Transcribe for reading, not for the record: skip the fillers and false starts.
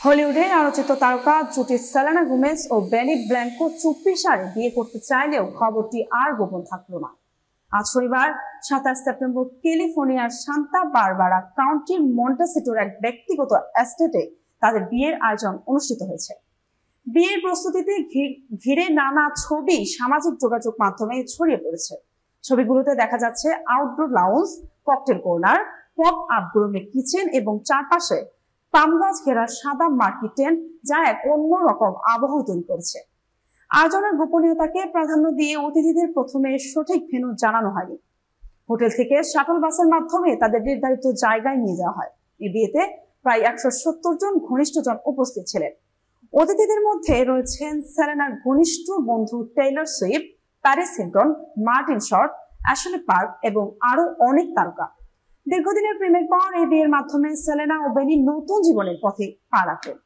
হলিউডের আলোচিত তারকা জুটি সেলেনা গোমেজ ও বেনি ব্ল্যাঙ্কো চুপি সারে বিয়ে করতে চাইলেও খবরটি আর গোপন থাকলো না। আজ শনিবার 27 সেপ্টেম্বর ক্যালিফোর্নিয়ার সান্তা বারবারা কাউন্টির মন্টেসিটোর এক ব্যক্তিগত এস্টেটে তাদের বিয়ের আয়োজন অনুষ্ঠিত হয়েছে। বিয়ের প্রস্তুতিতে ঘিরে নানা ছবি সামাজিক যোগাযোগ মাধ্যমে ছড়িয়ে পড়েছে। ছবিগুলোতে দেখা যাচ্ছে outdoor lounge, cocktail corner, pop up গ্রুমে কিচেন এবং চারপাশে পাম গাছ ঘেরা সাদা মার্কি টেন্ট, যা এক অন্যরকম আবহাওয়া তৈরি করেছে। আয়োজনের গোপনীয়তাকে প্রাধান্য দিয়ে অতিথিদের প্রথমে সঠিক ভেন্যু জানানো হয়নি। হোটেল থেকে শাটল বাসের মাধ্যমে তাদের নির্ধারিত জায়গায় নিয়ে যাওয়া হয়। এই বিয়েতে প্রায় 170 জন ঘনিষ্ঠজন উপস্থিত ছিলেন। অতিথিদের মধ্যে রয়েছেন সেলেনার ঘনিষ্ঠ বন্ধু Taylor Swift, Paris Hilton, Martin Short, Ashley Park এবং আরো অনেক তারকা। দীর্ঘদিনের প্রেমের পর এই বিয়ের মাধ্যমে সেলেনা ও বেনি নতুন জীবনের পথে পা রাখেন।